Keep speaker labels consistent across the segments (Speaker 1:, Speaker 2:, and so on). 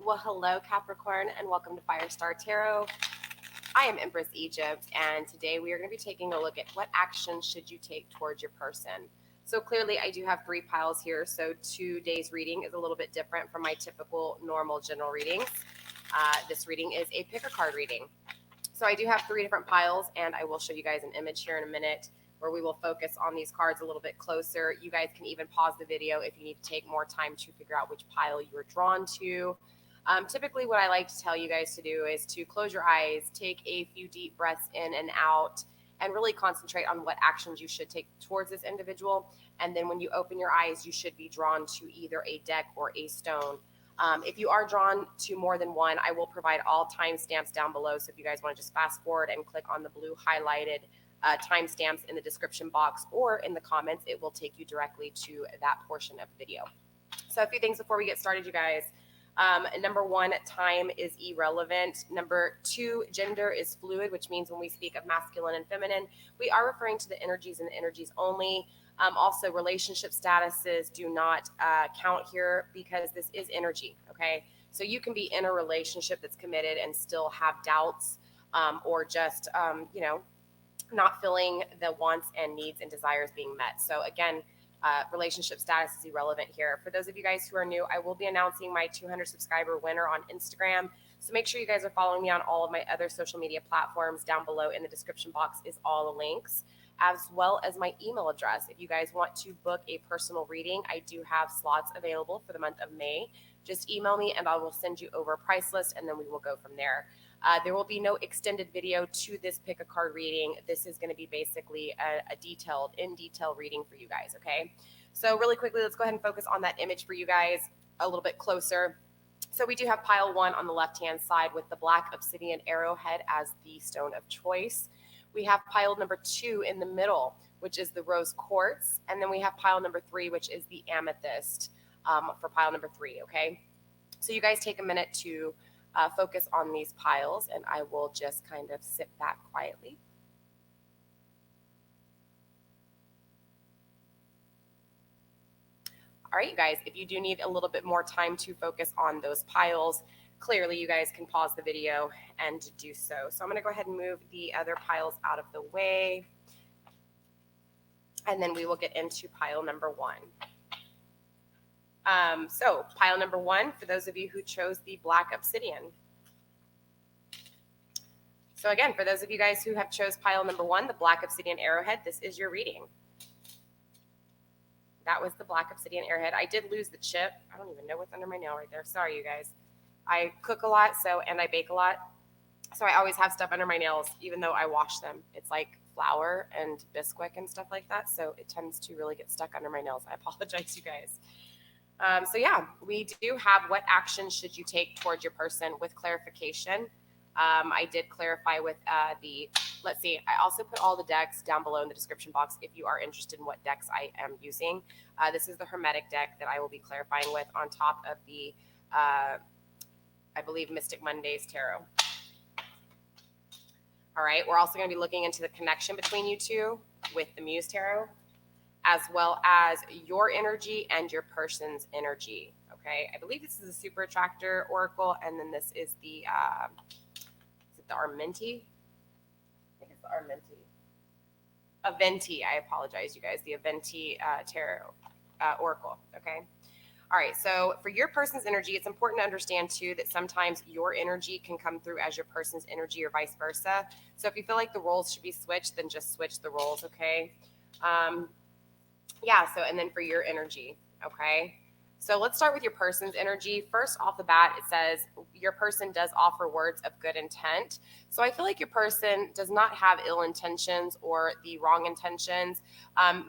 Speaker 1: Well, hello, Capricorn, and welcome to FireStar Tarot. I am Empress Egypt, and today we are going to be taking a look at what actions should you take towards your person. So clearly, I do have 3 piles here, so today's reading is a little bit different from my typical normal general readings. This reading is a pick a card reading. So I do have 3 different piles, and I will show you guys an image here in a minute where we will focus on these cards a little bit closer. You guys can even pause the video if you need to take more time to figure out which pile you are drawn to. Typically, what I like to tell you guys to do is to close your eyes, take a few deep breaths in and out, and really concentrate on what actions you should take towards this individual. And then when you open your eyes, you should be drawn to either a deck or a stone. If you are drawn to more than one, I will provide all timestamps down below. So if you guys want to just fast forward and click on the blue highlighted timestamps in the description box or in the comments, it will take you directly to that portion of the video. So a few things before we get started, you guys. Number 1, time is irrelevant. Number 2, gender is fluid, which means when we speak of masculine and feminine, we are referring to the energies and the energies only. Also, relationship statuses do not count here because this is energy, okay? So you can be in a relationship that's committed and still have doubts or just, not feeling the wants and needs and desires being met. So again, relationship status is irrelevant here. For those of you guys who are new, I will be announcing my 200 subscriber winner on Instagram. So make sure you guys are following me on all of my other social media platforms. Down below in the description box is all the links, as well as my email address. If you guys want to book a personal reading, I do have slots available for the month of May. Just email me and I will send you over a price list, and then we will go from there. There will be no extended video to this pick a card reading. This is going to be basically a in detail reading for you guys, okay? So really quickly, let's go ahead and focus on that image for you guys a little bit closer. So we do have pile 1 on the left-hand side with the black obsidian arrowhead as the stone of choice. We have pile number 2 in the middle, which is the rose quartz. And then we have pile number 3, which is the amethyst for pile number 3, okay? So you guys take a minute to focus on these piles, and I will just kind of sit back quietly. All right, you guys, if you do need a little bit more time to focus on those piles, clearly you guys can pause the video and do so. So I'm going to go ahead and move the other piles out of the way, and then we will get into pile number 1. So pile number 1, for those of you who chose the black obsidian. So again, for those of you guys who have chose pile number 1, the black obsidian arrowhead, this is your reading. That was the black obsidian arrowhead. I did lose the chip. I don't even know what's under my nail right there. Sorry, you guys. I cook a lot, and I bake a lot. So I always have stuff under my nails, even though I wash them. It's like flour and Bisquick and stuff like that. So it tends to really get stuck under my nails. I apologize, you guys. So yeah, we do have what actions should you take towards your person with clarification. I did clarify with let's see, I also put all the decks down below in the description box if you are interested in what decks I am using. This is the Hermetic deck that I will be clarifying with on top of the, I believe, Mystic Mondays Tarot. All right, we're also going to be looking into the connection between you two with the Muse Tarot, as well as your energy and your person's energy, okay? I believe this is a Super Attractor Oracle, and then this is the, is it the Amenti? I think it's the Amenti. I apologize, you guys, the Amenti Tarot Oracle, okay? All right, so for your person's energy, it's important to understand, too, that sometimes your energy can come through as your person's energy or vice versa. So if you feel like the roles should be switched, then just switch the roles, okay? Yeah, so, and then for your energy, okay? So let's start with your person's energy. First off the bat, it says your person does offer words of good intent. So I feel like your person does not have ill intentions or the wrong intentions.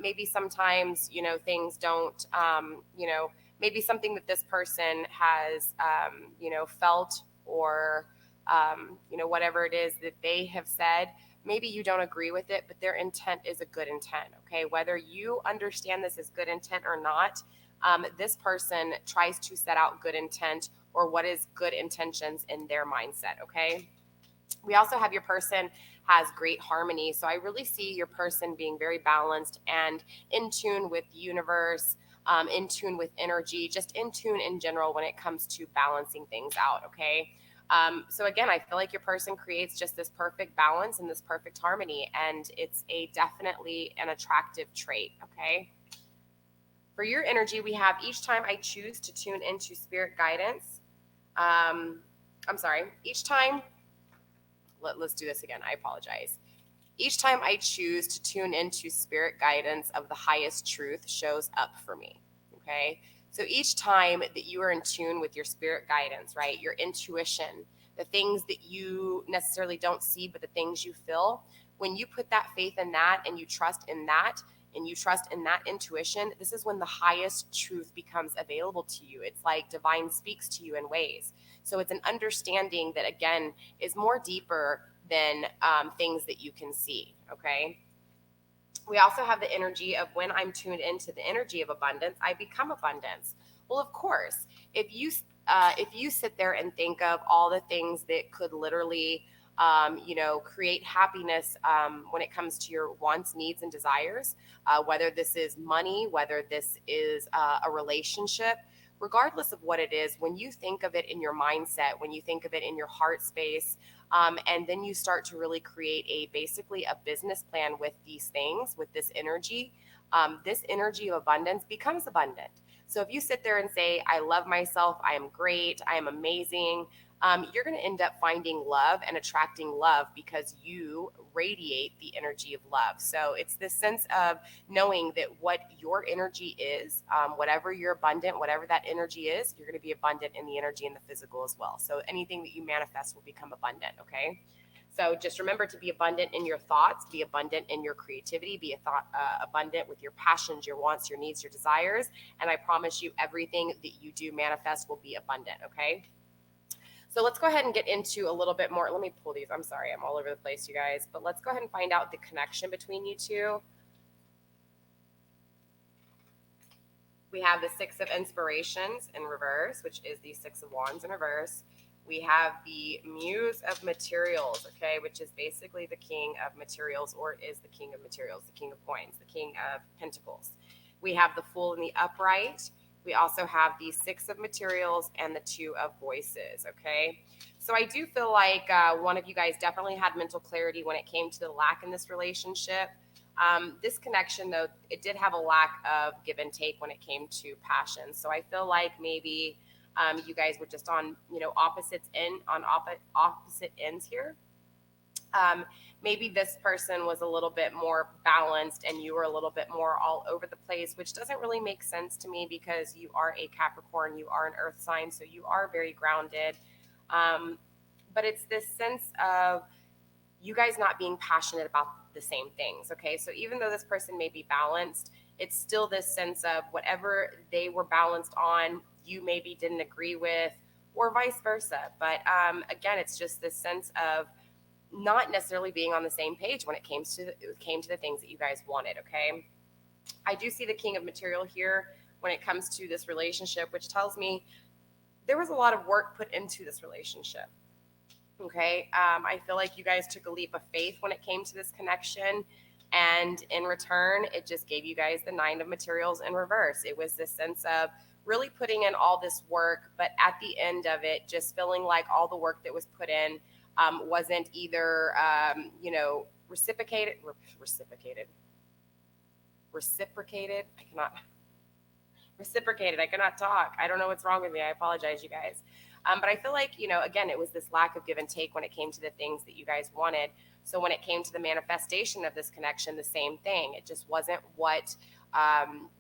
Speaker 1: Maybe sometimes, things don't, maybe something that this person has, felt or, whatever it is that they have said, maybe you don't agree with it, but their intent is a good intent, okay? Whether you understand this as good intent or not, this person tries to set out good intent or what is good intentions in their mindset, okay? We also have your person has great harmony. So I really see your person being very balanced and in tune with the universe, in tune with energy, just in tune in general when it comes to balancing things out, okay? So again, I feel like your person creates just this perfect balance and this perfect harmony, and it's definitely an attractive trait, okay? For your energy, we have each time I choose to tune into spirit guidance. Each time, let's do this again. I apologize. Each time I choose to tune into spirit guidance of the highest truth shows up for me, okay? So each time that you are in tune with your spirit guidance, right, your intuition, the things that you necessarily don't see, but the things you feel, when you put that faith in that and you trust in that, and you trust in that intuition, this is when the highest truth becomes available to you. It's like divine speaks to you in ways. So it's an understanding that, again, is more deeper than things that you can see, okay? We also have the energy of when I'm tuned into the energy of abundance, I become abundance. Well, of course, if you sit there and think of all the things that could literally create happiness when it comes to your wants, needs, and desires, whether this is money, whether this is a relationship, regardless of what it is, when you think of it in your mindset, when you think of it in your heart space, and then you start to really create basically a business plan with these things, with this energy of abundance becomes abundant. So if you sit there and say, I love myself, I am great, I am amazing, you're going to end up finding love and attracting love because you radiate the energy of love. So it's this sense of knowing that what your energy is, whatever you're abundant, whatever that energy is, you're going to be abundant in the energy and the physical as well. So anything that you manifest will become abundant, okay? So just remember to be abundant in your thoughts, be abundant in your creativity, be abundant with your passions, your wants, your needs, your desires. And I promise you everything that you do manifest will be abundant, okay? So let's go ahead and get into a little bit more. Let me pull these. I'm sorry, I'm all over the place, you guys. But let's go ahead and find out the connection between you two. We have the Six of Inspirations in reverse, which is the Six of Wands in reverse. We have the Muse of Materials, okay, which is basically the King of Materials, or is the King of Materials, the King of Coins, the King of Pentacles. We have the Fool in the upright. We also have the Six of Materials and the Two of Voices, okay? So I do feel like one of you guys definitely had mental clarity when it came to the lack in this relationship. This connection, though, it did have a lack of give and take when it came to passion. So I feel like maybe you guys were just on, opposite ends here. Maybe this person was a little bit more balanced and you were a little bit more all over the place, which doesn't really make sense to me because you are a Capricorn, you are an earth sign, so you are very grounded. But it's this sense of you guys not being passionate about the same things, okay? So even though this person may be balanced, it's still this sense of whatever they were balanced on, you maybe didn't agree with, or vice versa. But again, it's just this sense of not necessarily being on the same page when it came to the things that you guys wanted, okay? I do see the King of Material here when it comes to this relationship, which tells me there was a lot of work put into this relationship, okay? I feel like you guys took a leap of faith when it came to this connection, and in return, it just gave you guys the Nine of Materials in reverse. It was this sense of really putting in all this work, but at the end of it, just feeling like all the work that was put in wasn't either, reciprocated. I cannot talk. I don't know what's wrong with me. I apologize, you guys. But I feel like, again, it was this lack of give and take when it came to the things that you guys wanted. So when it came to the manifestation of this connection, the same thing. It just wasn't what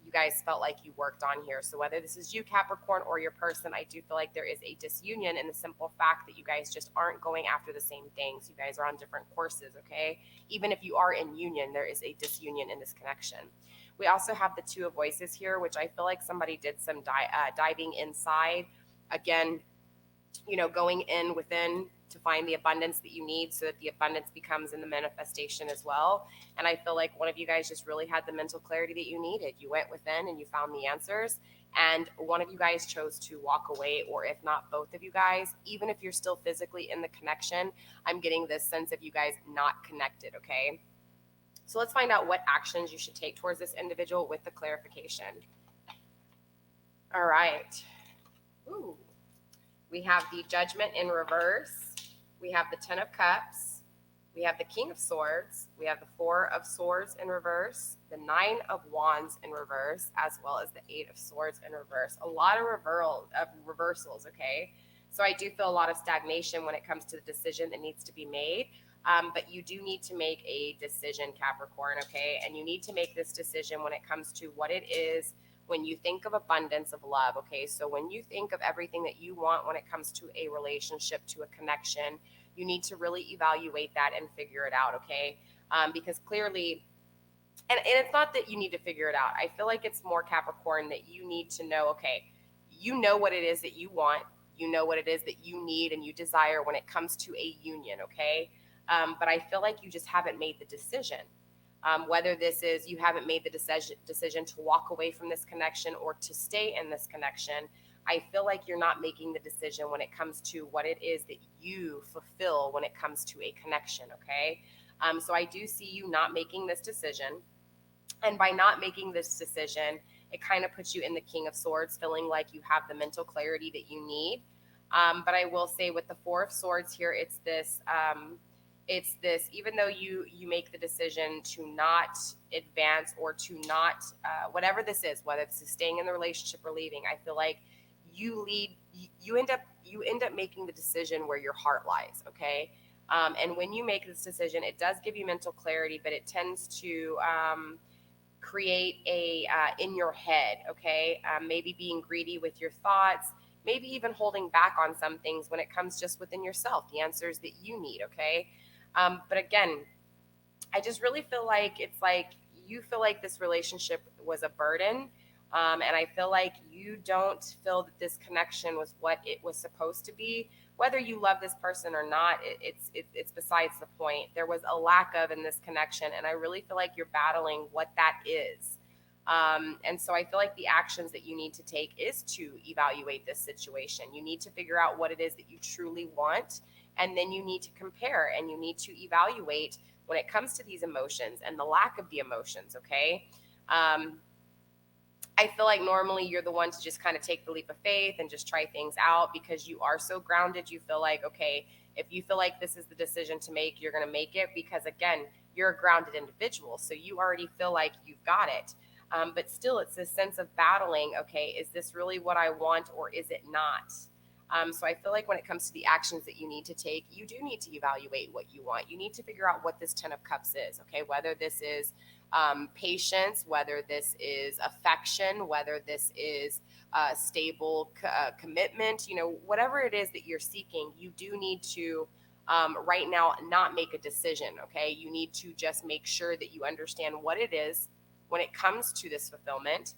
Speaker 1: you guys felt like you worked on here. So whether this is you, Capricorn, or your person, I do feel like there is a disunion in the simple fact that you guys just aren't going after the same things. You guys are on different courses, okay? Even if you are in union, there is a disunion in this connection. We also have the Two of Voices here, which I feel like somebody did some diving inside. Again, going in within to find the abundance that you need so that the abundance becomes in the manifestation as well. And I feel like one of you guys just really had the mental clarity that you needed. You went within and you found the answers. And one of you guys chose to walk away, or if not both of you guys, even if you're still physically in the connection, I'm getting this sense of you guys not connected, okay? So let's find out what actions you should take towards this individual with the clarification. All right. Ooh. We have the Judgment in reverse. We have the Ten of Cups. We have the King of Swords. We have the Four of Swords in reverse, the Nine of Wands in reverse, as well as the Eight of Swords in reverse. A lot of reversals, okay? So I do feel a lot of stagnation when it comes to the decision that needs to be made. But you do need to make a decision, Capricorn, okay? And you need to make this decision when it comes to what it is when you think of abundance of love, okay? So when you think of everything that you want when it comes to a relationship, to a connection, you need to really evaluate that and figure it out, okay? Because clearly, and it's not that you need to figure it out. I feel like it's more Capricorn that you need to know, okay, you know what it is that you want, you know what it is that you need and you desire when it comes to a union, okay? But I feel like you just haven't made the decision. Whether this is you haven't made the decision to walk away from this connection or to stay in this connection, I feel like you're not making the decision when it comes to what it is that you fulfill when it comes to a connection, okay? So I do see you not making this decision. And by not making this decision, it kind of puts you in the King of Swords, feeling like you have the mental clarity that you need. But I will say with the Four of Swords here, it's this even though you make the decision to not advance or to not whatever this is, whether this is staying in the relationship or leaving, I feel like you end up making the decision where your heart lies, okay? And when you make this decision, it does give you mental clarity, but it tends to create a in your head, okay? Maybe being greedy with your thoughts, maybe even holding back on some things when it comes just within yourself, the answers that you need, okay? But again, I just really feel like it's like you feel like this relationship was a burden. And I feel like you don't feel that this connection was what it was supposed to be. Whether you love this person or not, it's besides the point. There was a lack of in this connection, and I really feel like you're battling what that is. And so I feel like the actions that you need to take is to evaluate this situation. You need to figure out what it is that you truly want, and then you need to compare and you need to evaluate when it comes to these emotions and the lack of the emotions, okay? I feel like normally you're the one to just kind of take the leap of faith and just try things out because you are so grounded. You feel like, okay, if you feel like this is the decision to make, you're going to make it because, again, you're a grounded individual. So you already feel like you've got it. But still, it's this sense of battling, okay, is this really what I want or is it not? So I feel like when it comes to the actions that you need to take, you do need to evaluate what you want. You need to figure out what this 10 of Cups is, okay, whether this is patience, whether this is affection, whether this is stable commitment, whatever it is that you're seeking, you do need to right now not make a decision, okay? You need to just make sure that you understand what it is when it comes to this fulfillment.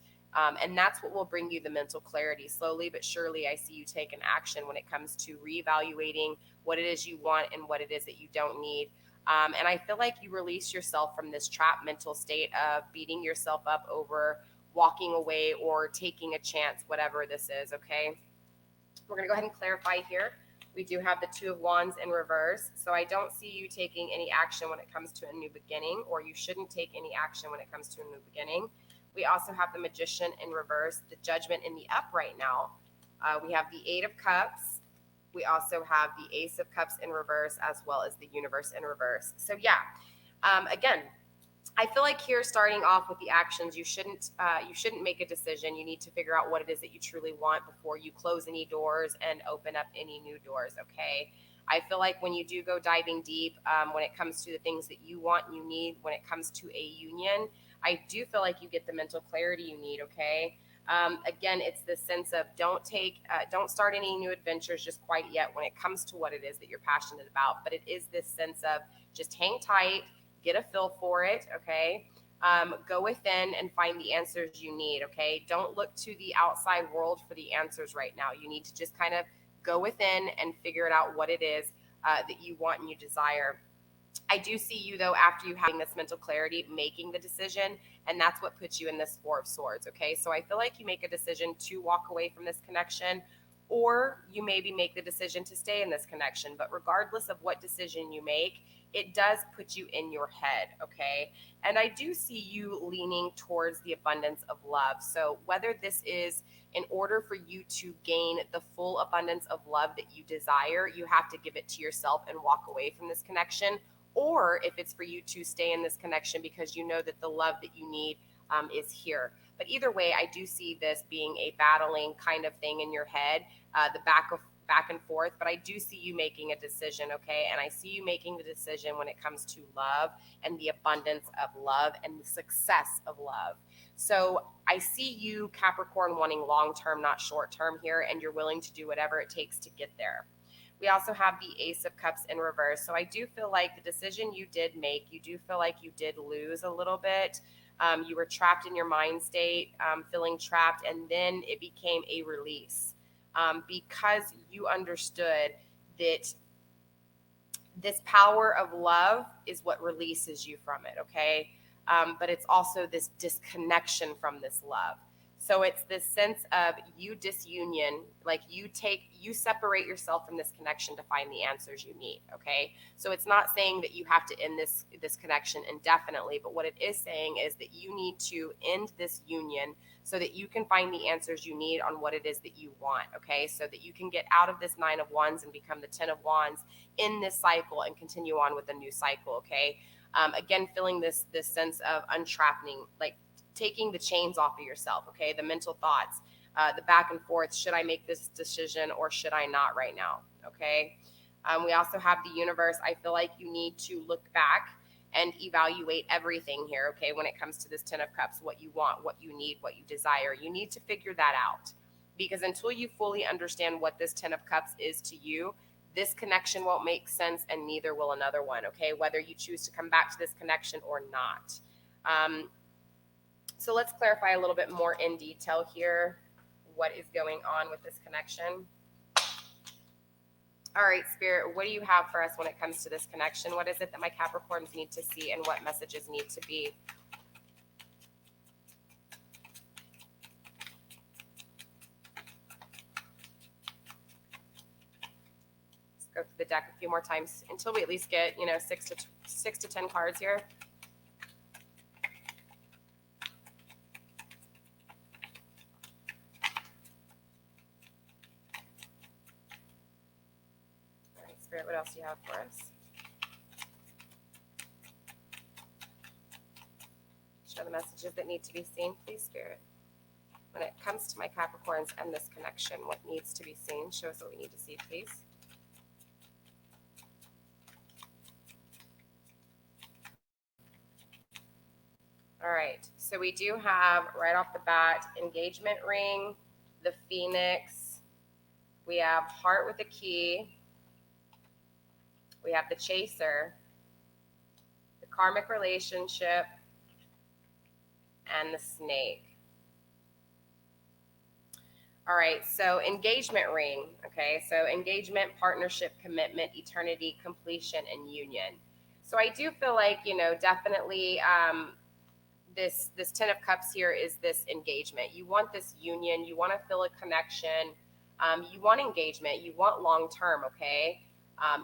Speaker 1: And that's what will bring you the mental clarity. Slowly but surely, I see you take an action when it comes to reevaluating what it is you want and what it is that you don't need. And I feel like you release yourself from this trapped mental state of beating yourself up over walking away or taking a chance, whatever this is, okay? We're going to go ahead and clarify here. We do have the Two of Wands in reverse. So I don't see you taking any action when it comes to a new beginning, or you shouldn't take any action when it comes to a new beginning. We also have the Magician in reverse, the Judgment in the up right now. We have the Eight of Cups. We also have the Ace of Cups in reverse, as well as the Universe in reverse. So yeah, again, I feel like here, starting off with the actions, you shouldn't make a decision. You need to figure out what it is that you truly want before you close any doors and open up any new doors, okay? I feel like when you do go diving deep, when it comes to the things that you want and you need, when it comes to a union, I do feel like you get the mental clarity you need, okay? Again, it's this sense of don't start any new adventures just quite yet when it comes to what it is that you're passionate about. But it is this sense of just hang tight, get a feel for it, okay? Go within and find the answers you need, okay? Don't look to the outside world for the answers right now. You need to just kind of go within and figure it out what it is that you want and you desire. I do see you, though, after you having this mental clarity, making the decision, and that's what puts you in this Four of Swords, okay? So I feel like you make a decision to walk away from this connection, or you maybe make the decision to stay in this connection. But regardless of what decision you make, it does put you in your head, okay? And I do see you leaning towards the abundance of love. So whether this is in order for you to gain the full abundance of love that you desire, you have to give it to yourself and walk away from this connection. Or if it's for you to stay in this connection because you know that the love that you need is here. But either way, I do see this being a battling kind of thing in your head, the back and forth. But I do see you making a decision, okay? And I see you making the decision when it comes to love and the abundance of love and the success of love. So I see you, Capricorn, wanting long-term, not short-term here, and you're willing to do whatever it takes to get there. We also have the Ace of Cups in reverse. So I do feel like the decision you did make, you do feel like you did lose a little bit. You were trapped in your mind state, feeling trapped, and then it became a release because you understood that this power of love is what releases you from it, okay? But it's also this disconnection from this love. So it's this sense of you disunion, like you separate yourself from this connection to find the answers you need, okay? So it's not saying that you have to end this connection indefinitely, but what it is saying is that you need to end this union so that you can find the answers you need on what it is that you want, okay? So that you can get out of this 9 of Wands and become the 10 of Wands in this cycle and continue on with a new cycle, okay? Again, feeling this sense of untrapping, like taking the chains off of yourself, okay? The mental thoughts, the back and forth. Should I make this decision or should I not right now, okay? We also have the universe. I feel like you need to look back and evaluate everything here, okay, when it comes to this 10 of Cups, what you want, what you need, what you desire. You need to figure that out because until you fully understand what this 10 of Cups is to you, this connection won't make sense and neither will another one, okay, whether you choose to come back to this connection or not. So let's clarify a little bit more in detail here what is going on with this connection. All right, Spirit, what do you have for us when it comes to this connection? What is it that my Capricorns need to see and what messages need to be? Let's go through the deck a few more times until we at least get, 6 to 10 cards here. Spirit, what else do you have for us? Show the messages that need to be seen, please, Spirit. When it comes to my Capricorns and this connection, what needs to be seen? Show us what we need to see, please. All right, so we do have right off the bat engagement ring, the Phoenix. We have heart with a key. We have the chaser, the karmic relationship, and the snake. All right, so engagement ring, okay? So engagement, partnership, commitment, eternity, completion, and union. So I do feel like, definitely this 10 of Cups here is this engagement. You want this union. You want to feel a connection. You want engagement. You want long-term, okay?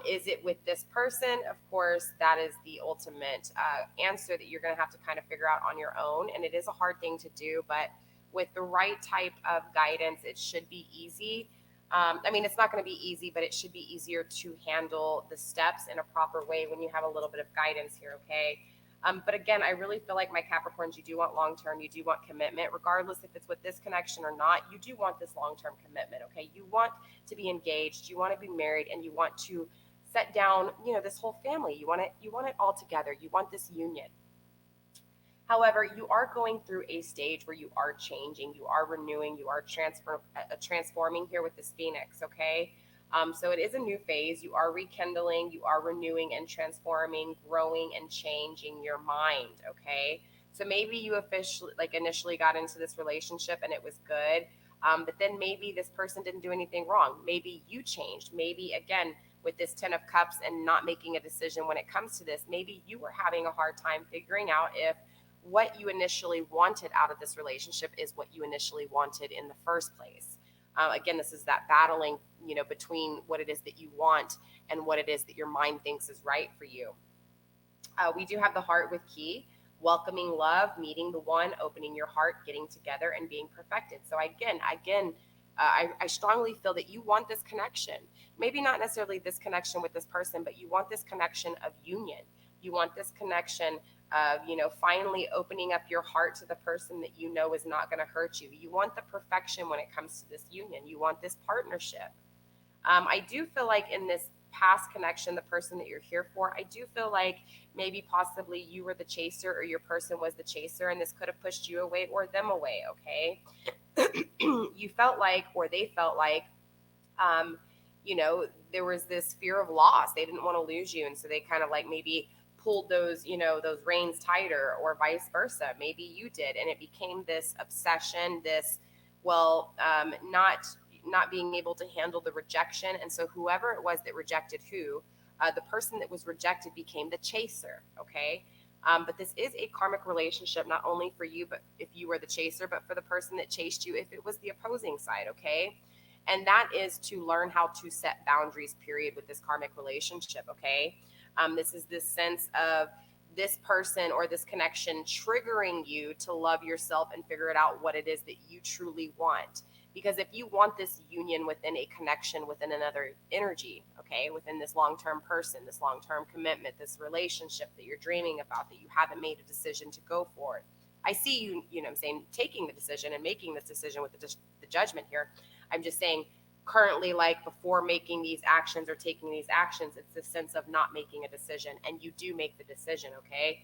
Speaker 1: Is it with this person? Of course, that is the ultimate answer that you're going to have to kind of figure out on your own. And it is a hard thing to do, but with the right type of guidance, it should be easy. It's not going to be easy, but it should be easier to handle the steps in a proper way when you have a little bit of guidance here, okay? But again, I really feel like my Capricorns, you do want long-term, you do want commitment, regardless if it's with this connection or not, you do want this long-term commitment, okay? You want to be engaged, you want to be married, and you want to set down, this whole family. You want it all together. You want this union. However, you are going through a stage where you are changing, you are renewing, you are transforming here with this Phoenix, okay? So it is a new phase. You are rekindling, you are renewing and transforming, growing and changing your mind, okay? So maybe you initially got into this relationship and it was good, but then maybe this person didn't do anything wrong. Maybe you changed. Maybe, again, with this 10 of Cups and not making a decision when it comes to this, maybe you were having a hard time figuring out if what you initially wanted out of this relationship is what you initially wanted in the first place. Again, this is that battling, between what it is that you want and what it is that your mind thinks is right for you. We do have the heart with key, welcoming love, meeting the one, opening your heart, getting together, and being perfected. So I strongly feel that you want this connection. Maybe not necessarily this connection with this person, but you want this connection of union. You want this connection of, finally opening up your heart to the person that you know is not going to hurt you. You want the perfection when it comes to this union. You want this partnership. I do feel like in this past connection, the person that you're here for, I do feel like maybe possibly you were the chaser or your person was the chaser, and this could have pushed you away or them away, okay? You felt like, or they felt like, there was this fear of loss. They didn't want to lose you. And so they kind of like maybe pulled those, those reins tighter, or vice versa. Maybe you did. And it became this obsession, this, not being able to handle the rejection. And so whoever it was that rejected the person that was rejected became the chaser. Okay. But this is a karmic relationship, not only for you, but if you were the chaser, but for the person that chased you, if it was the opposing side. Okay. And that is to learn how to set boundaries, period, with this karmic relationship. Okay. This is this sense of this person or this connection triggering you to love yourself and figure it out what it is that you truly want. Because if you want this union within a connection, within another energy, okay, within this long-term person, this long-term commitment, this relationship that you're dreaming about, that you haven't made a decision to go for, I see you, taking the decision and making this decision with the judgment here. I'm just saying currently, like before making these actions or taking these actions, it's the sense of not making a decision, and you do make the decision, okay?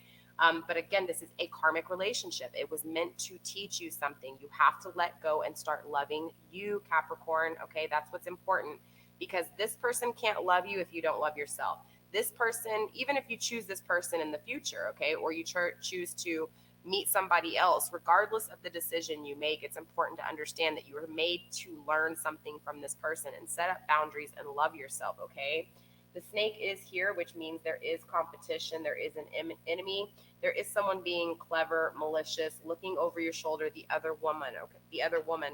Speaker 1: But again, this is a karmic relationship. It was meant to teach you something. You have to let go and start loving you, Capricorn. Okay, that's what's important, because this person can't love you if you don't love yourself. This person, even if you choose this person in the future, okay, or you choose to meet somebody else, regardless of the decision you make, it's important to understand that you were made to learn something from this person and set up boundaries and love yourself, okay? The snake is here, which means there is competition. There is an enemy. There is someone being clever, malicious, looking over your shoulder, the other woman. Okay, the other woman.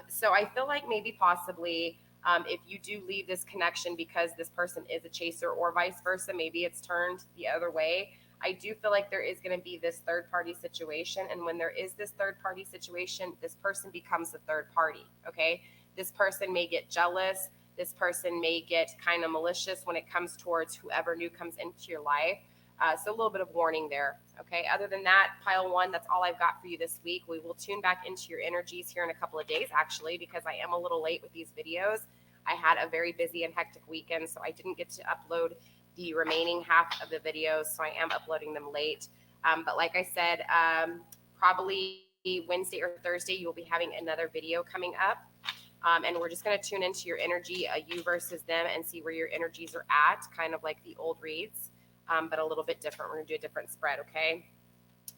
Speaker 1: So I feel like maybe possibly if you do leave this connection because this person is a chaser or vice versa, maybe it's turned the other way. I do feel like there is going to be this third party situation. And when there is this third party situation, this person becomes the third party. Okay. This person may get jealous. This person may get kind of malicious when it comes towards whoever new comes into your life. So a little bit of warning there. Okay. Other than that, pile one, that's all I've got for you this week. We will tune back into your energies here in a couple of days, actually, because I am a little late with these videos. I had a very busy and hectic weekend, so I didn't get to upload the remaining half of the videos. So I am uploading them late. But like I said, probably Wednesday or Thursday, you'll be having another video coming up. And we're just going to tune into your energy, you versus them, and see where your energies are at, kind of like the old reads, but a little bit different. We're going to do a different spread, okay?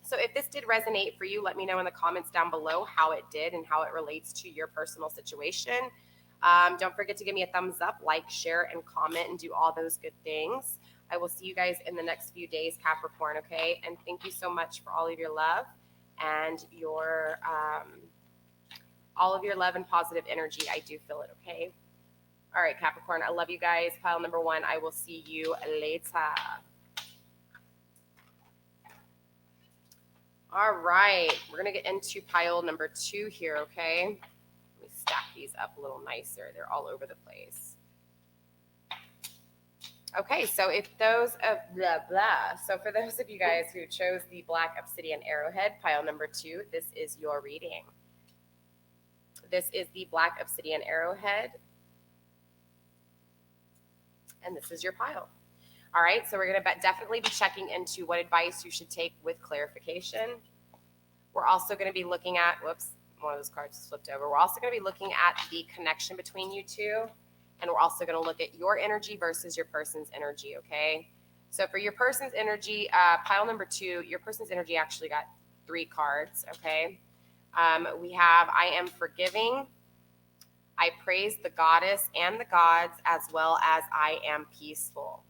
Speaker 1: So if this did resonate for you, let me know in the comments down below how it did and how it relates to your personal situation. Don't forget to give me a thumbs up, like, share, and comment, and do all those good things. I will see you guys in the next few days, Capricorn, okay? And thank you so much for all of your love and your... all of your love and positive energy. I do feel it, okay? All right, Capricorn, I love you guys. Pile number one, I will see you later. All right, we're going to get into pile number two here, okay? Let me stack these up a little nicer. They're all over the place. Okay, so if those of so for those of you guys who chose the Black Obsidian Arrowhead, pile number two, this is your reading. This is the Black Obsidian Arrowhead. And this is your pile. All right, so we're going to definitely be checking into what advice you should take with clarification. We're also going to be looking at, whoops, one of those cards flipped over. We're also going to be looking at the connection between you two. And we're also going to look at your energy versus your person's energy, okay? So for your person's energy, pile number two, your person's energy actually got 3 cards, okay? We have I am forgiving, I praise the goddess and the gods, as well as I am peaceful.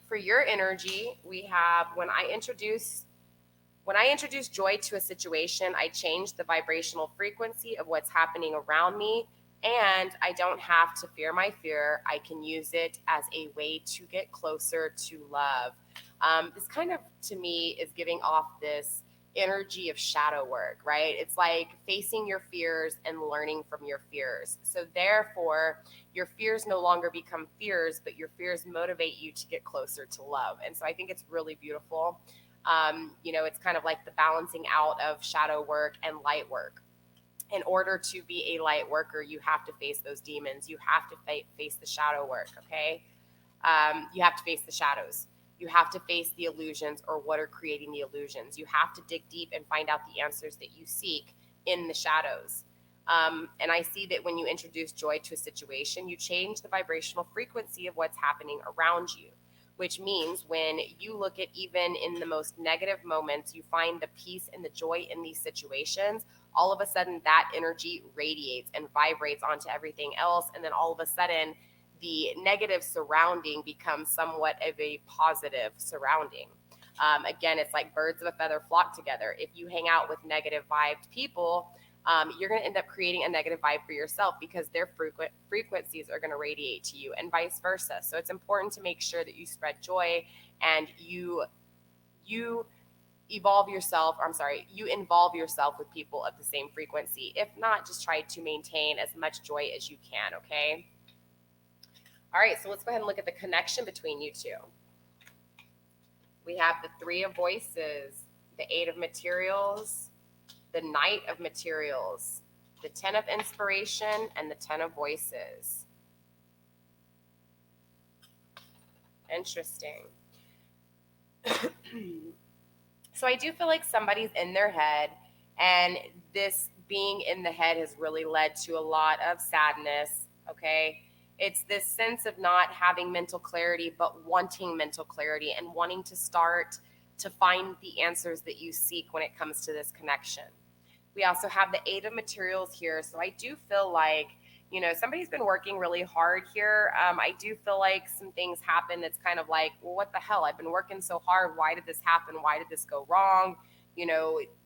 Speaker 1: For your energy, we have when I introduce When I introduce joy to a situation, I change the vibrational frequency of what's happening around me, and I don't have to fear my fear. I can use it as a way to get closer to love. This kind of, to me, is giving off this energy of shadow work, right? It's like facing your fears and learning from your fears. So, therefore, your fears no longer become fears, but your fears motivate you to get closer to love. And so, I think it's really beautiful. It's kind of like the balancing out of shadow work and light work. In order to be a light worker, you have to face those demons. You have to face the shadow work, okay? You have to face the shadows. You have to face the illusions, or what are creating the illusions. You have to dig deep and find out the answers that you seek in the shadows. And I see that when you introduce joy to a situation, you change the vibrational frequency of what's happening around you, which means when you look at even in the most negative moments, you find the peace and the joy in these situations. All of a sudden, that energy radiates and vibrates onto everything else. And then all of a sudden, the negative surrounding becomes somewhat of a positive surrounding. Again, it's like birds of a feather flock together. If you hang out with negative vibed people, you're going to end up creating a negative vibe for yourself, because their frequencies are going to radiate to you, and vice versa. So it's important to make sure that you spread joy and you evolve yourself, or I'm sorry, you involve yourself with people of the same frequency. If not, just try to maintain as much joy as you can, okay? All right, so let's go ahead and look at the connection between you two. We have the Three of Voices, the Eight of Materials, the Knight of Materials, the Ten of Inspiration, and the Ten of Voices. Interesting. So I do feel like somebody's in their head, and this being in the head has really led to a lot of sadness, okay? It's this sense of not having mental clarity, but wanting mental clarity and wanting to start to find the answers that you seek when it comes to this connection. We also have the Eight of Materials here. So I do feel like, somebody's been working really hard here. I do feel like some things happen that's kind of like, well, what the hell? I've been working so hard. Why did this happen? Why did this go wrong?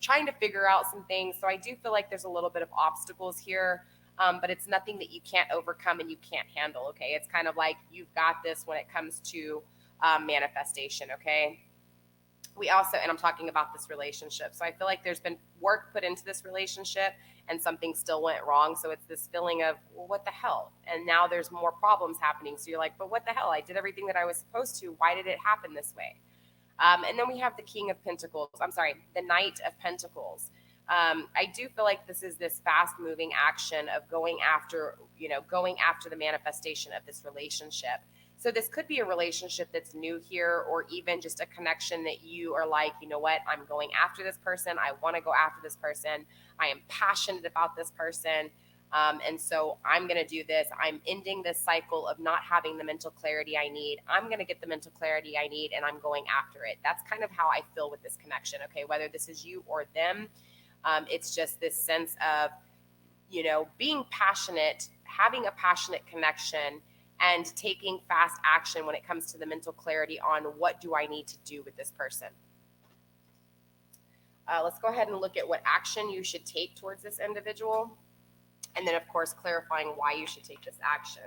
Speaker 1: Trying to figure out some things. So I do feel like there's a little bit of obstacles here. But it's nothing that you can't overcome and you can't handle, okay? It's kind of like you've got this when it comes to manifestation, okay? We also, and I'm talking about this relationship, so I feel like there's been work put into this relationship and something still went wrong. So it's this feeling of, well, what the hell? And now there's more problems happening. So you're like, but what the hell? I did everything that I was supposed to. Why did it happen this way? And then we have the King of Pentacles. The Knight of Pentacles. I do feel like this is this fast moving action of going after the manifestation of this relationship. So this could be a relationship that's new here, or even just a connection that you are like, you know what, I'm going after this person. I want to go after this person. I am passionate about this person. And so I'm going to do this. I'm ending this cycle of not having the mental clarity I need. I'm going to get the mental clarity I need, and I'm going after it. That's kind of how I feel with this connection. Okay. Whether this is you or them, it's just this sense of, being passionate, having a passionate connection, and taking fast action when it comes to the mental clarity on what do I need to do with this person. Let's go ahead and look at what action you should take towards this individual. And then, of course, clarifying why you should take this action.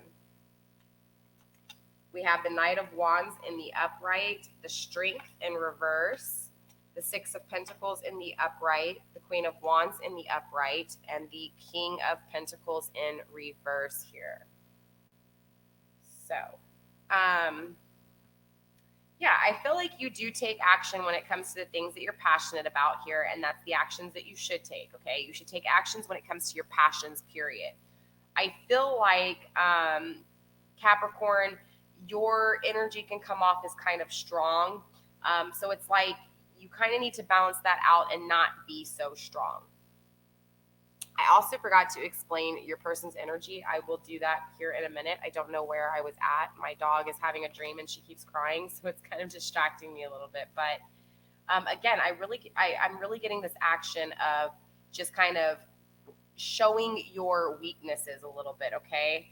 Speaker 1: We have the Knight of Wands in the upright, the Strength in reverse, the Six of Pentacles in the upright, the Queen of Wands in the upright, and the King of Pentacles in reverse here. So, I feel like you do take action when it comes to the things that you're passionate about here, and that's the actions that you should take, okay? You should take actions when it comes to your passions, period. I feel like, Capricorn, your energy can come off as kind of strong. So it's like you kind of need to balance that out and not be so strong. I also forgot to explain your person's energy. I will do that here in a minute. I don't know where I was at. My dog is having a dream and she keeps crying, so it's kind of distracting me a little bit. But again, I'm really getting this action of just kind of showing your weaknesses a little bit, okay?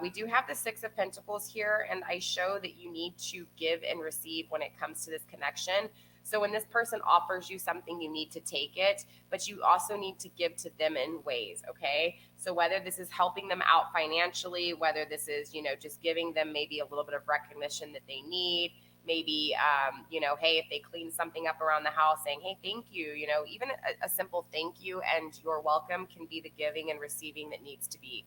Speaker 1: We do have the Six of Pentacles here, and I show that you need to give and receive when it comes to this connection. So when this person offers you something, you need to take it, but you also need to give to them in ways, okay? So whether this is helping them out financially, whether this is, just giving them maybe a little bit of recognition that they need, maybe, hey, if they clean something up around the house, saying, hey, thank you, even a simple thank you and you're welcome can be the giving and receiving that needs to be.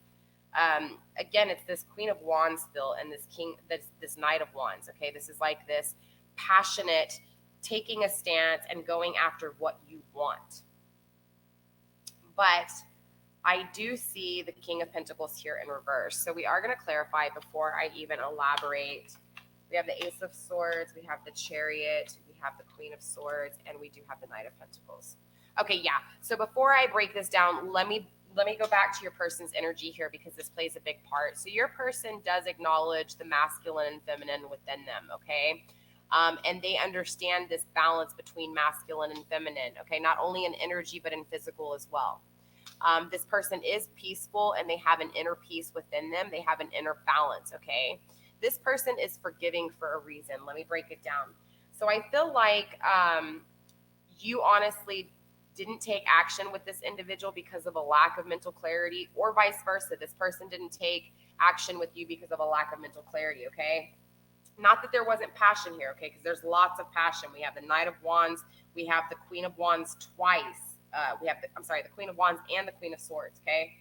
Speaker 1: Again, it's this Queen of Wands still and this Knight of Wands, okay? This is like this passionate taking a stance and going after what you want. But I do see the King of Pentacles here in reverse. So we are going to clarify before I even elaborate. We have the Ace of Swords, we have the Chariot, we have the Queen of Swords, and we do have the Knight of Pentacles. Okay, yeah. So before I break this down, let me go back to your person's energy here because this plays a big part. So your person does acknowledge the masculine and feminine within them, okay? And they understand this balance between masculine and feminine, okay? Not only in energy, but in physical as well. This person is peaceful and they have an inner peace within them. They have an inner balance, okay? This person is forgiving for a reason. Let me break it down. So I feel like you honestly didn't take action with this individual because of a lack of mental clarity, or vice versa. This person didn't take action with you because of a lack of mental clarity, okay? Not that there wasn't passion here, okay? Because there's lots of passion. We have the Knight of Wands. We have the Queen of Wands twice. We have the Queen of Wands and the Queen of Swords, okay?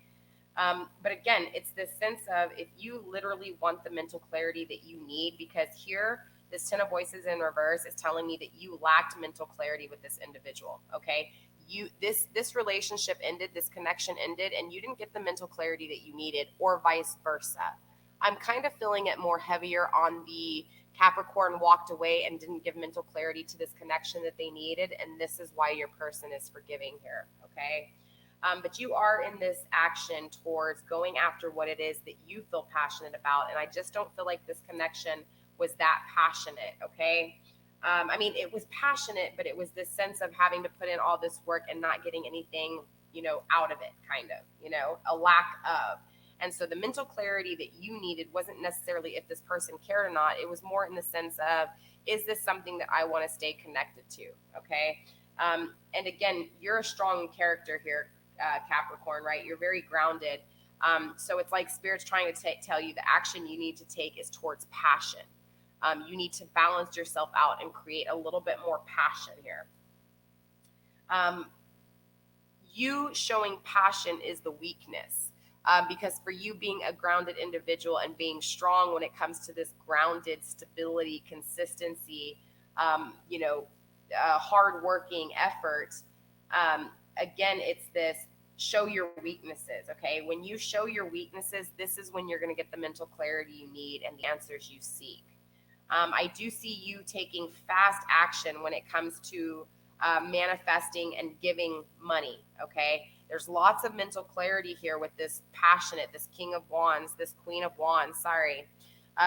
Speaker 1: But again, it's this sense of if you literally want the mental clarity that you need, because here, this Ten of Voices in reverse is telling me that you lacked mental clarity with this individual, okay? This relationship ended, this connection ended, and you didn't get the mental clarity that you needed, or vice versa. I'm kind of feeling it more heavier on the Capricorn walked away and didn't give mental clarity to this connection that they needed, and this is why your person is forgiving here, okay? But you are in this action towards going after what it is that you feel passionate about, and I just don't feel like this connection was that passionate, okay? It was passionate, but it was this sense of having to put in all this work and not getting anything, out of it, kind of, a lack of. And so the mental clarity that you needed wasn't necessarily if this person cared or not. It was more in the sense of, is this something that I want to stay connected to, okay? And again, you're a strong character here, Capricorn, right? You're very grounded. So it's like Spirit's trying to tell you the action you need to take is towards passion. You need to balance yourself out and create a little bit more passion here. You showing passion is the weakness, because for you being a grounded individual and being strong when it comes to this grounded stability, consistency, hardworking effort, again, it's this show your weaknesses, okay? When you show your weaknesses, this is when you're going to get the mental clarity you need and the answers you seek. I do see you taking fast action when it comes to manifesting and giving money, okay? There's lots of mental clarity here with this passionate, this King of Wands, this Queen of Wands,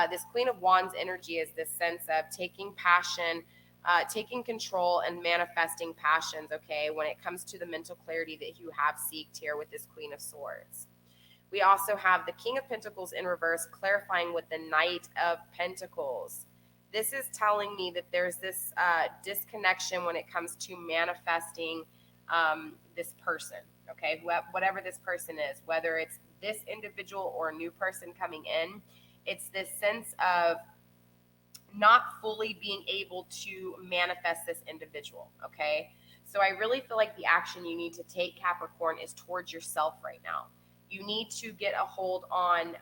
Speaker 1: this Queen of Wands energy is this sense of taking passion, taking control and manifesting passions, okay, when it comes to the mental clarity that you have seeked here with this Queen of Swords. We also have the King of Pentacles in reverse, clarifying with the Knight of Pentacles. This is telling me that there's this disconnection when it comes to manifesting this person, okay? Whatever this person is, whether it's this individual or a new person coming in, it's this sense of not fully being able to manifest this individual, okay? So I really feel like the action you need to take, Capricorn, is towards yourself right now. You need to get a hold on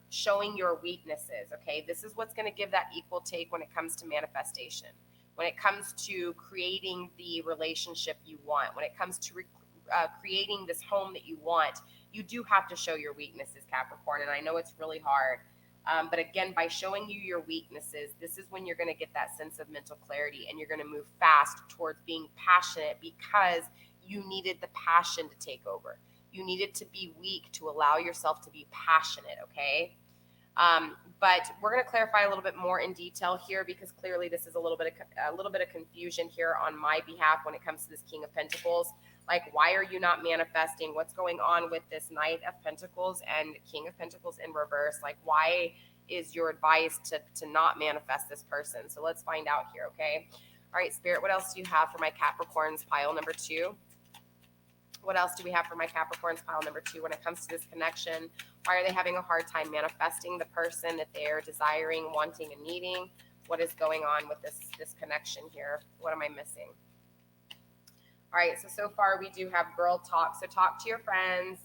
Speaker 1: showing your weaknesses, okay? This is what's going to give that equal take when it comes to manifestation, when it comes to creating the relationship you want, when it comes to creating this home that you want. You do have to show your weaknesses, Capricorn, and I know it's really hard. But again, by showing you your weaknesses, this is when you're going to get that sense of mental clarity and you're going to move fast towards being passionate because you needed the passion to take over. You needed to be weak to allow yourself to be passionate, okay? But we're going to clarify a little bit more in detail here because clearly this is a little bit of confusion here on my behalf when it comes to this King of Pentacles. Like, why are you not manifesting? What's going on with this Knight of Pentacles and King of Pentacles in reverse? Like, why is your advice to not manifest this person? So let's find out here, okay? All right, Spirit, what else do you have for my Capricorns pile number 2? What else do we have for my Capricorns pile number 2 when it comes to this connection? Why are they having a hard time manifesting the person that they're desiring, wanting, and needing? What is going on with this connection here? What am I missing? All right, so far we do have girl talk. So talk to your friends,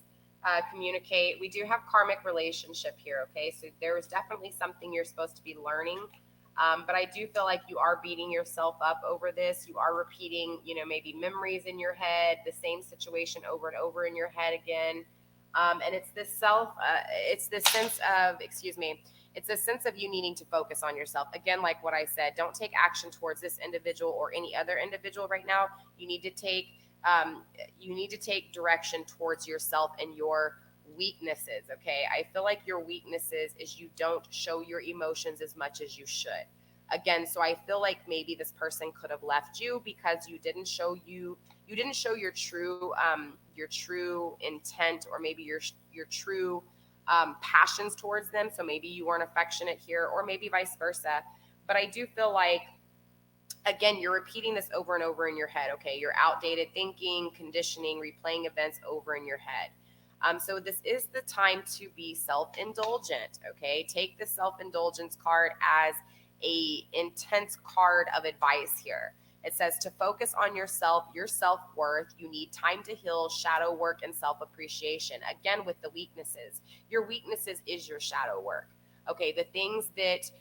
Speaker 1: communicate. We do have karmic relationship here, okay? So there is definitely something you're supposed to be learning. But I do feel like you are beating yourself up over this. You are repeating, maybe memories in your head, the same situation over and over in your head again. And it's this it's this sense of, it's a sense of you needing to focus on yourself. Again, like what I said, don't take action towards this individual or any other individual right now. You need to take direction towards yourself and your weaknesses. Okay. I feel like your weaknesses is you don't show your emotions as much as you should. Again, so I feel like maybe this person could have left you because you didn't show your true intent, or maybe your true passions towards them. So maybe you weren't affectionate here, or maybe vice versa. But I do feel like, again, you're repeating this over and over in your head. Okay. You're outdated thinking, conditioning, replaying events over in your head. So this is the time to be self-indulgent, okay? Take the self-indulgence card as a intense card of advice here. It says to focus on yourself, your self-worth. You need time to heal, shadow work, and self-appreciation. Again, with the weaknesses. Your weaknesses is your shadow work, okay? The things that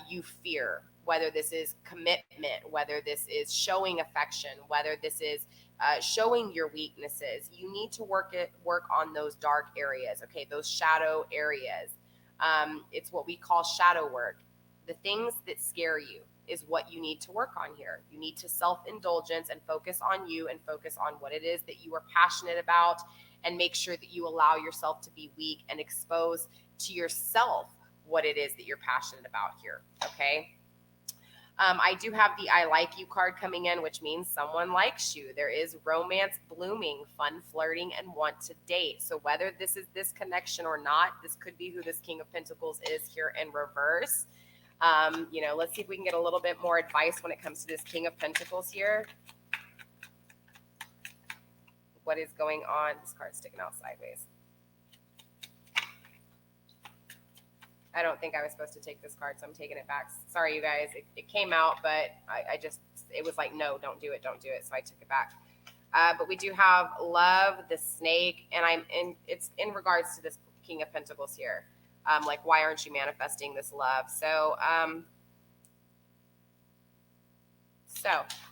Speaker 1: you fear, whether this is commitment, whether this is showing affection, whether this is showing your weaknesses, you need to work on those dark areas, okay? Those shadow areas. It's what we call shadow work. The things that scare you is what you need to work on here. You need to self-indulgence and focus on you and focus on what it is that you are passionate about, and make sure that you allow yourself to be weak and expose to yourself what it is that you're passionate about here, okay? I do have the I like you card coming in, which means someone likes you. There is romance blooming, fun flirting, and want to date. So whether this is this connection or not, this could be who this King of Pentacles is here in reverse. Let's see if we can get a little bit more advice when it comes to this King of Pentacles here. What is going on? This card's sticking out sideways. I don't think I was supposed to take this card, so I'm taking it back. Sorry, you guys. It came out, but it was like, no, don't do it. So I took it back. But we do have love, the snake, and it's in regards to this King of Pentacles here. Like, why aren't you manifesting this love? So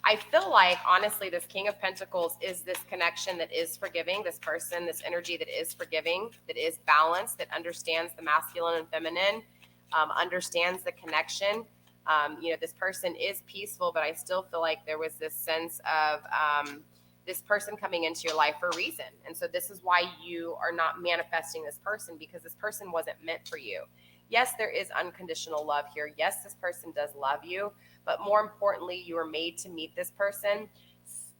Speaker 1: I feel like, honestly, this King of Pentacles is this connection that is forgiving, this person, this energy that is forgiving, that is balanced, that understands the masculine and feminine, understands the connection. This person is peaceful, but I still feel like there was this sense of this person coming into your life for a reason. And so this is why you are not manifesting this person, because this person wasn't meant for you. Yes, there is unconditional love here. Yes, this person does love you. But more importantly, you were made to meet this person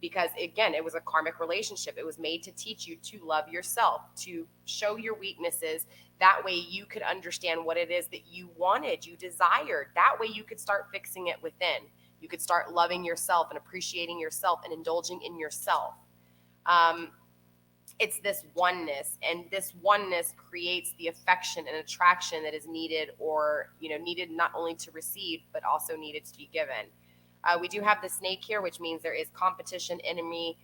Speaker 1: because, again, it was a karmic relationship. It was made to teach you to love yourself, to show your weaknesses. That way you could understand what it is that you wanted, you desired. That way you could start fixing it within. You could start loving yourself and appreciating yourself and indulging in yourself. It's this oneness, and this oneness creates the affection and attraction that is needed, or needed not only to receive but also needed to be given. We do have the snake here, which means there is competition, enemy.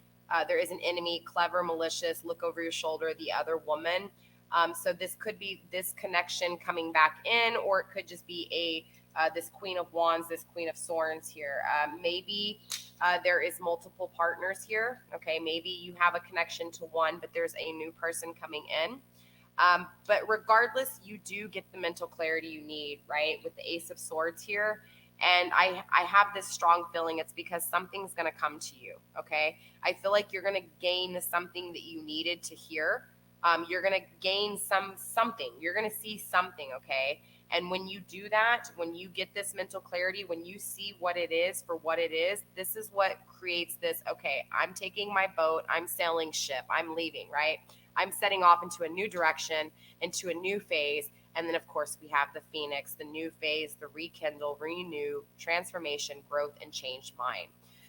Speaker 1: There is an enemy, clever, malicious, look over your shoulder, the other woman. So this could be this connection coming back in, or it could just be this Queen of Wands, this Queen of Swords here. Maybe there is multiple partners here. Okay, maybe you have a connection to one, but there's a new person coming in. But regardless, you do get the mental clarity you need, right? With the Ace of Swords here. And I have this strong feeling it's because something's going to come to you, okay? I feel like you're going to gain something that you needed to hear. You're going to gain something. You're going to see something, okay? And when you do that, when you get this mental clarity, when you see what it is for what it is, this is what creates this, okay, I'm taking my boat, I'm sailing ship, I'm leaving, right? I'm setting off into a new direction, into a new phase, And then, of course, we have the Phoenix, the new phase, the rekindle, renew, transformation, growth, and change mind.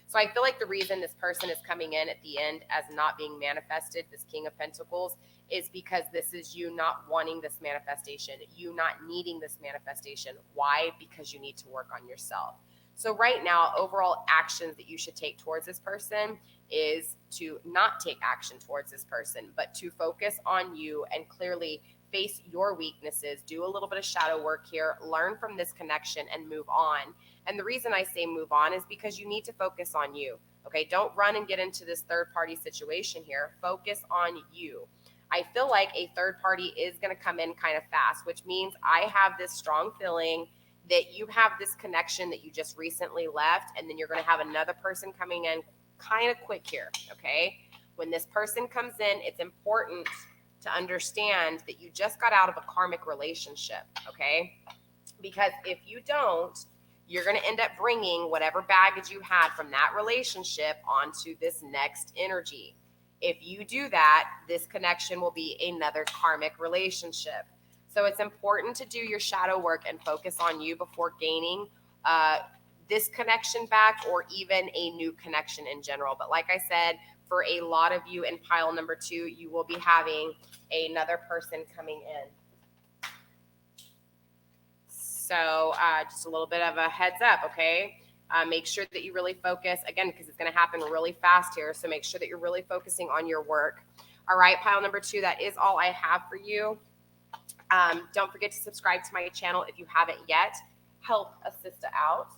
Speaker 1: So I feel like the reason this person is coming in at the end as not being manifested, this King of Pentacles, is because this is you not wanting this manifestation, you not needing this manifestation. Why? Because you need to work on yourself. So right now, overall actions that you should take towards this person is to not take action towards this person, but to focus on you and clearly face your weaknesses, do a little bit of shadow work here, learn from this connection and move on. And the reason I say move on is because you need to focus on you. Okay, don't run and get into this third party situation here. Focus on you. I feel like a third party is going to come in kind of fast, which means I have this strong feeling that you have this connection that you just recently left, and then you're going to have another person coming in kind of quick here, okay? When this person comes in, it's important to understand that you just got out of a karmic relationship, okay? Because if you don't, you're going to end up bringing whatever baggage you had from that relationship onto this next energy. If you do that, this connection will be another karmic relationship. So it's important to do your shadow work and focus on you before gaining this connection back or even a new connection in general. But like I said, for a lot of you in pile number 2, you will be having another person coming in. So just a little bit of a heads up, okay? Make sure that you really focus, again, because it's going to happen really fast here. So make sure that you're really focusing on your work. All right, pile number 2, that is all I have for you. Don't forget to subscribe to my channel if you haven't yet. Help a sister out.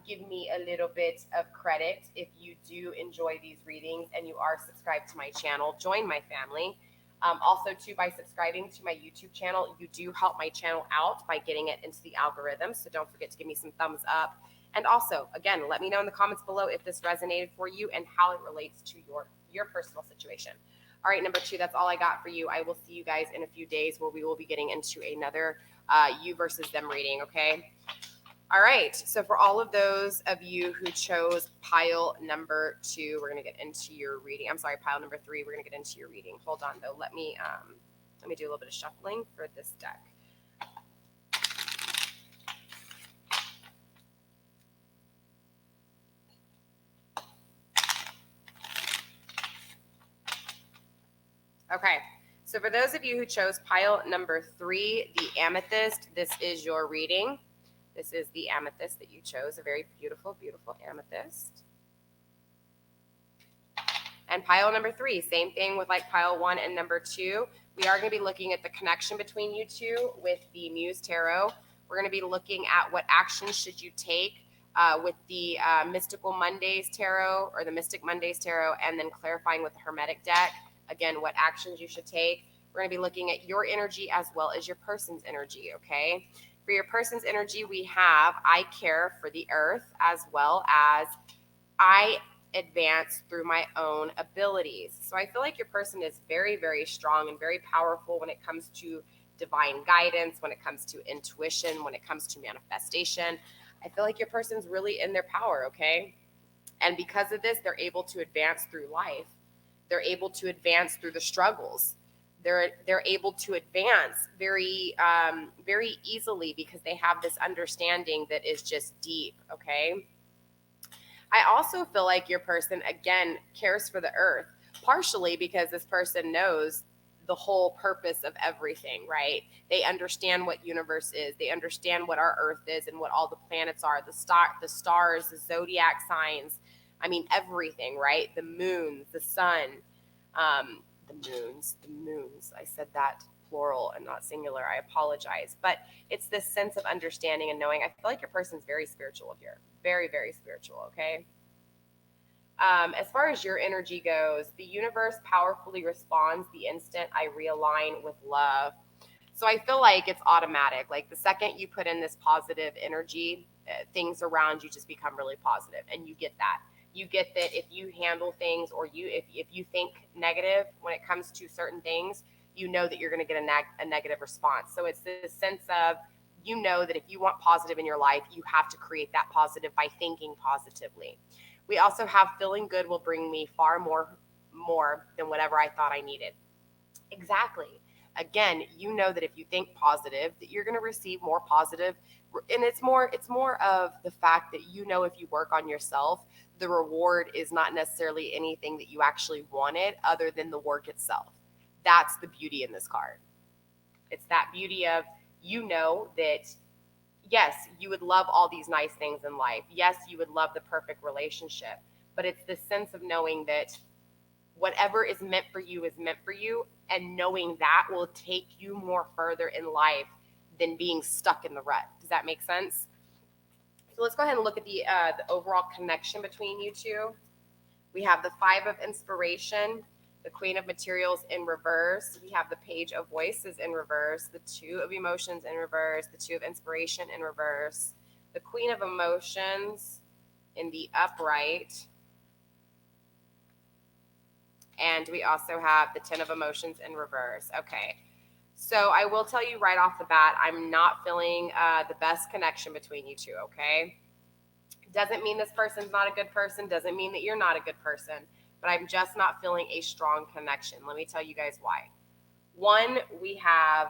Speaker 1: Give me a little bit of credit if you do enjoy these readings and you are subscribed to my channel. Join my family. Also, too, by subscribing to my YouTube channel, you do help my channel out by getting it into the algorithm. So don't forget to give me some thumbs up. And also, again, let me know in the comments below if this resonated for you and how it relates to your personal situation. All right, number 2, that's all I got for you. I will see you guys in a few days where we will be getting into another you versus them reading, okay? All right, so for all of those of you who chose pile number 2, we're going to get into your reading. I'm sorry, pile number 3, we're going to get into your reading. Hold on, though. Let me do a little bit of shuffling for this deck. Okay, so for those of you who chose pile number 3, the Amethyst, this is your reading. This is the Amethyst that you chose, a very beautiful, beautiful Amethyst. And pile number 3, same thing with like pile 1 and number 2. We are going to be looking at the connection between you two with the Muse Tarot. We're going to be looking at what actions should you take with the Mystical Mondays Tarot or the Mystic Mondays Tarot, and then clarifying with the Hermetic deck. Again, what actions you should take. We're going to be looking at your energy as well as your person's energy, okay? For your person's energy, we have I care for the earth as well as I advance through my own abilities. So I feel like your person is very, very strong and very powerful when it comes to divine guidance, when it comes to intuition, when it comes to manifestation. I feel like your person's really in their power, okay? And because of this, they're able to advance through life. They're able to advance through the struggles. They're able to advance very very easily because they have this understanding that is just deep, okay? I also feel like your person, again, cares for the earth, partially because this person knows the whole purpose of everything, right? They understand what universe is. They understand what our earth is and what all the planets are, the stars, the zodiac signs. I mean, everything, right? The moons, the sun, the moons. I said that plural and not singular. I apologize. But it's this sense of understanding and knowing. I feel like your person's very spiritual here. Very, very spiritual, okay? As far as your energy goes, the universe powerfully responds the instant I realign with love. So I feel like it's automatic. Like the second you put in this positive energy, things around you just become really positive, and you get that. You get that if you handle things or if you think negative when it comes to certain things, you know that you're going to get a negative response. So it's this sense of, you know that if you want positive in your life, you have to create that positive by thinking positively. We also have feeling good will bring me far more than whatever I thought I needed. Exactly. Again, you know that if you think positive, that you're going to receive more positive. And it's more of the fact that you know if you work on yourself, the reward is not necessarily anything that you actually wanted other than the work itself. That's the beauty in this card. It's that beauty of, you know, that yes, you would love all these nice things in life. Yes, you would love the perfect relationship, but it's the sense of knowing that whatever is meant for you is meant for you, and knowing that will take you more further in life than being stuck in the rut. Does that make sense? So let's go ahead and look at the overall connection between you two. We have the Five of Inspiration, the Queen of Materials in reverse. We have the Page of Voices in reverse, the Two of Emotions in reverse, the Two of Inspiration in reverse, the Queen of Emotions in the upright, and we also have the Ten of Emotions in reverse. Okay, so I will tell you right off the bat, I'm not feeling the best connection between you two, okay? Doesn't mean this person's not a good person, doesn't mean that you're not a good person, but I'm just not feeling a strong connection. Let me tell you guys why. One, we have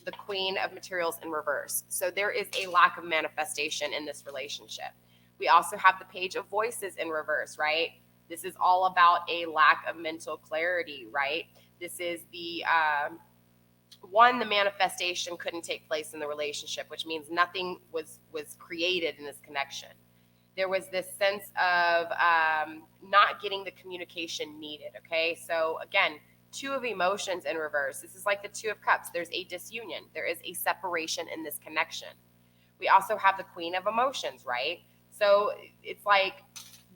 Speaker 1: the Queen of Materials in reverse. So there is a lack of manifestation in this relationship. We also have the Page of Voices in reverse, right? This is all about a lack of mental clarity, right? This is the one, the manifestation couldn't take place in the relationship, which means nothing was created in this connection. There was this sense of not getting the communication needed, okay? So again, Two of Emotions in reverse. This is like the Two of Cups. There's a disunion. There is a separation in this connection. We also have the Queen of Emotions, right? So it's like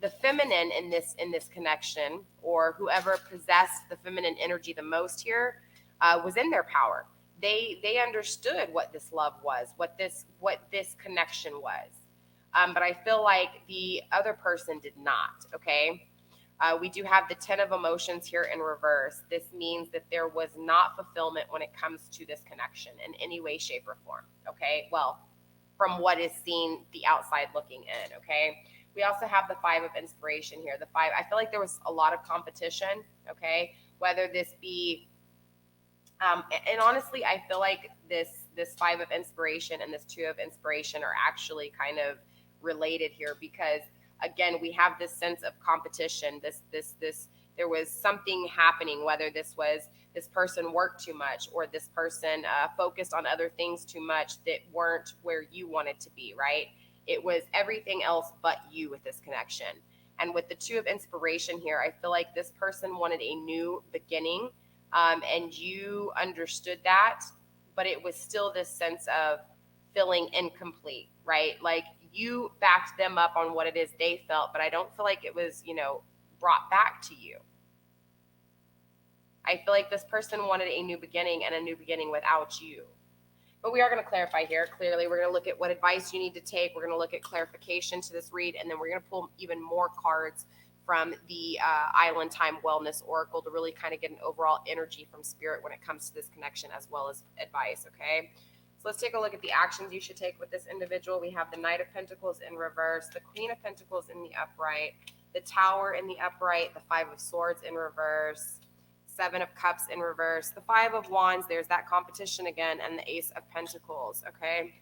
Speaker 1: the feminine in this connection, or whoever possessed the feminine energy the most here, was in their power. They understood what this love was, what this connection was. But I feel like the other person did not. Okay. We do have the Ten of Emotions here in reverse. This means that there was not fulfillment when it comes to this connection in any way, shape, or form. Okay. Well, from what is seen, the outside looking in. Okay. We also have the Five of Inspiration here. The five, I feel like there was a lot of competition. Okay. Whether this be, and honestly, I feel like this Five of Inspiration and this Two of Inspiration are actually kind of related here, because again, we have this sense of competition. This there was something happening, whether this person worked too much, or this person focused on other things too much that weren't where you wanted to be, right? It was everything else but you with this connection. And with the Two of Inspiration here, I feel like this person wanted a new beginning, and you understood that, but it was still this sense of feeling incomplete, right? Like, you backed them up on what it is they felt, but I don't feel like it was, brought back to you. I feel like this person wanted a new beginning, and a new beginning without you. But we are going to clarify here. Clearly, we're going to look at what advice you need to take. We're going to look at clarification to this read, and then we're going to pull even more cards from the Island Time Wellness Oracle to really kind of get an overall energy from Spirit when it comes to this connection, as well as advice, okay? So let's take a look at the actions you should take with this individual. We have the Knight of Pentacles in reverse, the Queen of Pentacles in the upright, the Tower in the upright, the Five of Swords in reverse, Seven of Cups in reverse, the Five of Wands, there's that competition again, and the Ace of Pentacles, okay?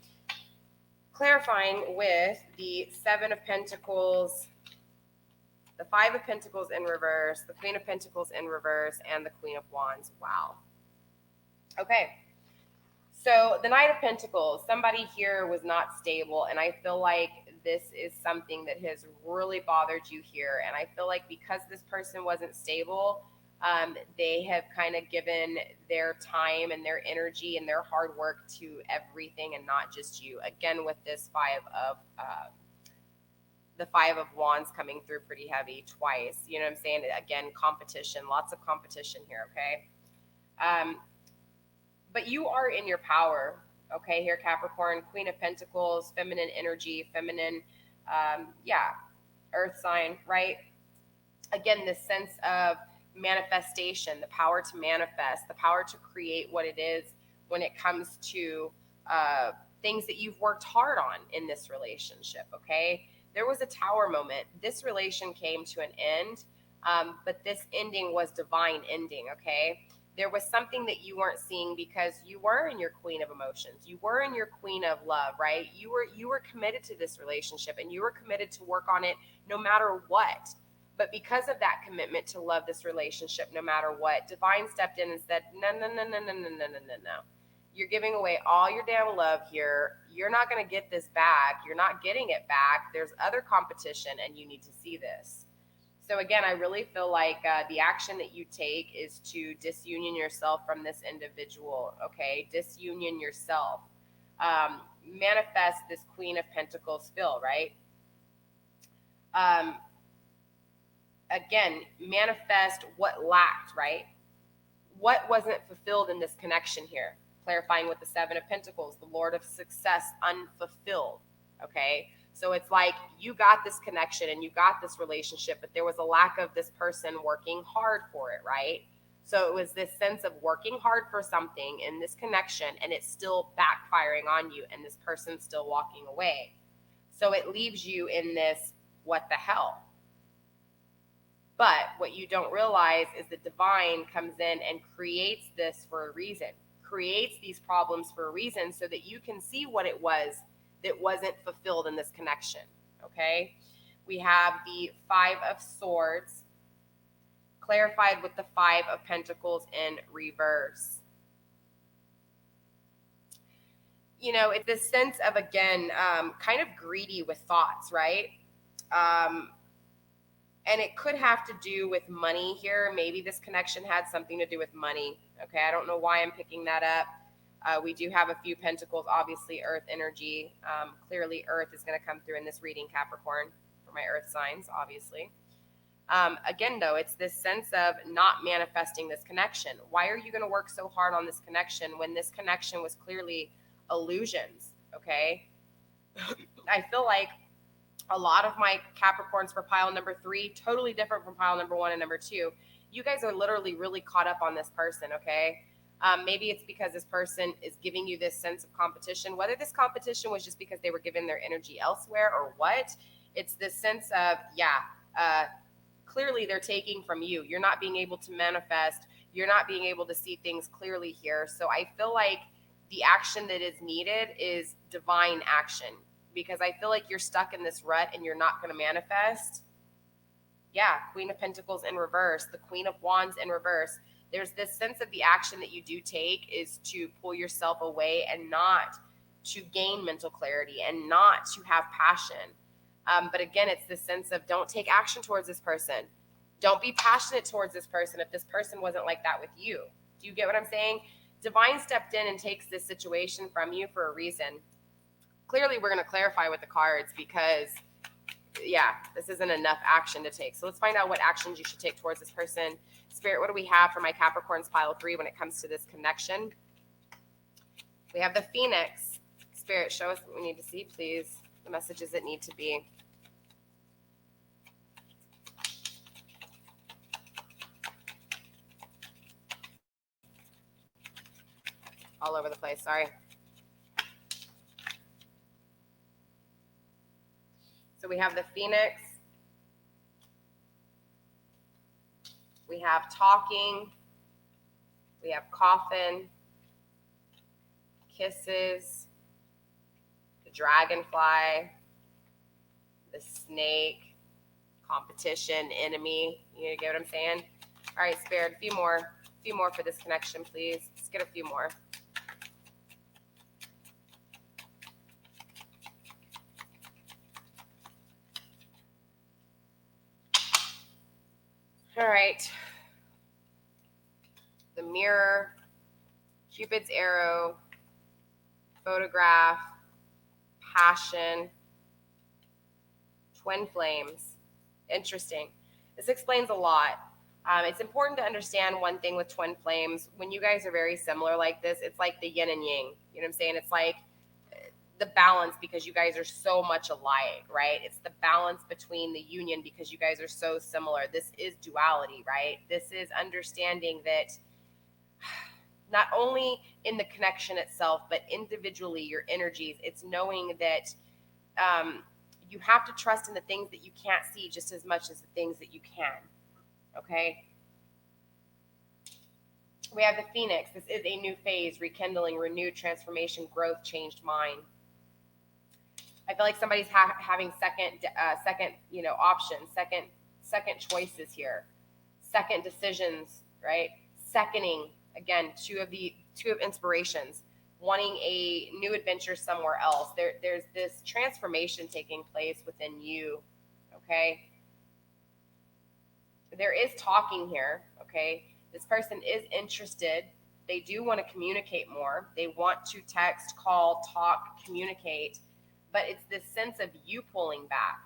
Speaker 1: Clarifying with the Seven of Pentacles, the Five of Pentacles in reverse, the Queen of Pentacles in reverse, and the Queen of Wands. Wow. Okay. So the Knight of Pentacles, somebody here was not stable, and I feel like this is something that has really bothered you here. And I feel like because this person wasn't stable, they have kind of given their time and their energy and their hard work to everything and not just you. Again, with this the Five of Wands coming through pretty heavy twice. You know what I'm saying? Again, competition, lots of competition here, okay? But you are in your power, okay, here, Capricorn. Queen of Pentacles, feminine energy, feminine, earth sign, right? Again, this sense of manifestation, the power to manifest, the power to create what it is when it comes to things that you've worked hard on in this relationship, okay? There was a Tower moment. This relation came to an end, but this ending was divine ending, okay? There was something that you weren't seeing because you were in your queen of emotions. You were in your queen of love, right? You were committed to this relationship, and you were committed to work on it no matter what. But because of that commitment to love this relationship no matter what, Divine stepped in and said, no, no, no, no, no, no, no, no, no, no. You're giving away all your damn love here. You're not going to get this back. You're not getting it back. There's other competition, and you need to see this. So again, I really feel like the action that you take is to disunion yourself from this individual, okay? Disunion yourself. Manifest this Queen of Pentacles feel, right? Again, manifest what lacked, right? What wasn't fulfilled in this connection here? Clarifying with the Seven of Pentacles, the Lord of Success, unfulfilled, okay? So it's like you got this connection and you got this relationship, but there was a lack of this person working hard for it, right? So it was this sense of working hard for something in this connection, and it's still backfiring on you, and this person's still walking away. So it leaves you in this, what the hell? But what you don't realize is the Divine comes in and creates this for a reason, creates these problems for a reason so that you can see what it was that wasn't fulfilled in this connection, okay? We have the Five of Swords clarified with the Five of Pentacles in reverse. You know, it's this sense of, again, kind of greedy with thoughts, right? And it could have to do with money here. Maybe this connection had something to do with money. Okay, I don't know why I'm picking that up. We do have a few pentacles, obviously earth energy. Clearly earth is going to come through in this reading, Capricorn, for my earth signs, obviously. Again, though, it's this sense of not manifesting this connection. Why are you going to work so hard on this connection when this connection was clearly illusions, okay? I feel like a lot of my Capricorns for pile number 3, totally different from pile number 1 and number 2. You guys are literally really caught up on this person, okay? Maybe it's because this person is giving you this sense of competition, whether this competition was just because they were giving their energy elsewhere or what. It's this sense of, clearly they're taking from you. You're not being able to manifest. You're not being able to see things clearly here. So I feel like the action that is needed is divine action, because I feel like you're stuck in this rut and you're not going to manifest. Yeah, Queen of Pentacles in reverse, the Queen of Wands in reverse. There's this sense of the action that you do take is to pull yourself away and not to gain mental clarity and not to have passion. But again, it's this sense of don't take action towards this person. Don't be passionate towards this person if this person wasn't like that with you. Do you get what I'm saying? Divine stepped in and takes this situation from you for a reason. Clearly, we're going to clarify with the cards because, this isn't enough action to take. So let's find out what actions you should take towards this person. Spirit, what do we have for my Capricorns pile 3 when it comes to this connection? We have the Phoenix. Spirit, show us what we need to see, please. The messages that need to be. All over the place, sorry. So we have the Phoenix. We have talking. We have coffin. Kisses. The dragonfly. The snake. Competition, enemy. You get what I'm saying? All right, Spirit, a few more for this connection, please. Let's get a few more. All right. The mirror, Cupid's arrow, photograph, passion, twin flames. Interesting. This explains a lot. It's important to understand one thing with twin flames. When you guys are very similar like this, it's like the yin and yang. You know what I'm saying? It's like the balance because you guys are so much alike, right? It's the balance between the union because you guys are so similar. This is duality, right? This is understanding that not only in the connection itself, but individually, your energies, it's knowing that you have to trust in the things that you can't see just as much as the things that you can, okay? We have the Phoenix. This is a new phase, rekindling, renewed, transformation, growth, changed mind. I feel like somebody's having second, options, second choices here, second decisions, right? Seconding, again, two of inspirations, wanting a new adventure somewhere else. There's this transformation taking place within you, okay? There is talking here, okay? This person is interested. They do want to communicate more. They want to text, call, talk, communicate, but it's this sense of you pulling back,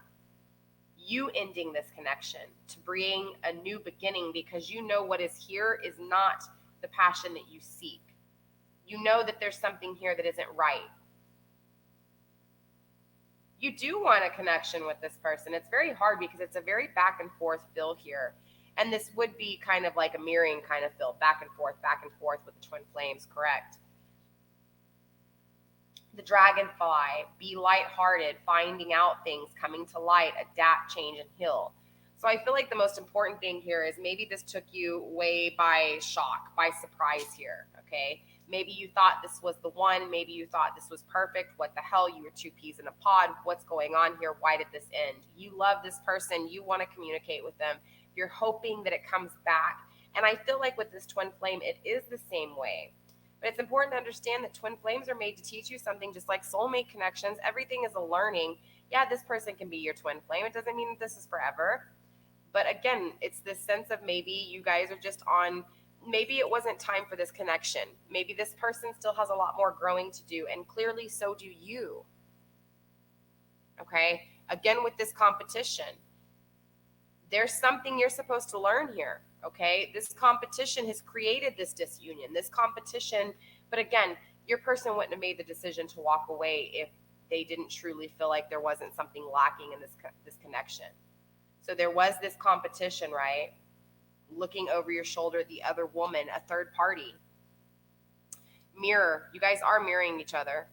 Speaker 1: you ending this connection to bring a new beginning, because you know what is here is not the passion that you seek. You know that there's something here that isn't right. You do want a connection with this person. It's very hard because it's a very back and forth feel here. And this would be kind of like a mirroring kind of feel, back and forth with the twin flames, correct? The dragonfly, be lighthearted, finding out things, coming to light, adapt, change, and heal. So I feel like the most important thing here is maybe this took you way by shock, by surprise here, okay? Maybe you thought this was the one. Maybe you thought this was perfect. What the hell? You were two peas in a pod. What's going on here? Why did this end? You love this person. You want to communicate with them. You're hoping that it comes back. And I feel like with this twin flame, it is the same way. But it's important to understand that twin flames are made to teach you something, just like soulmate connections. Everything is a learning. Yeah, this person can be your twin flame. It doesn't mean that this is forever. But again, it's this sense of maybe you guys are just on, maybe it wasn't time for this connection. Maybe this person still has a lot more growing to do, and clearly so do you. Okay? Again, with this competition, there's something you're supposed to learn here. Okay? This competition has created this disunion, this competition. But again, your person wouldn't have made the decision to walk away if they didn't truly feel like there wasn't something lacking in this connection. So there was this competition, right? Looking over your shoulder, the other woman, a third party. Mirror. You guys are mirroring each other.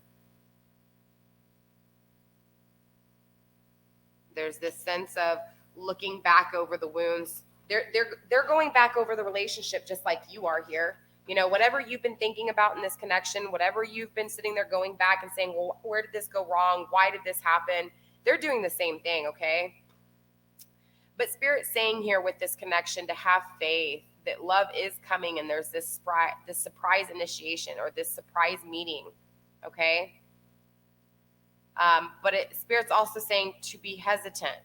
Speaker 1: There's this sense of looking back over the wounds. They're going back over the relationship just like you are here. You know, whatever you've been thinking about in this connection, whatever you've been sitting there going back and saying, well, where did this go wrong? Why did this happen? They're doing the same thing, okay? But Spirit's saying here with this connection to have faith that love is coming, and there's this surprise initiation or this surprise meeting, okay? But Spirit's also saying to be hesitant.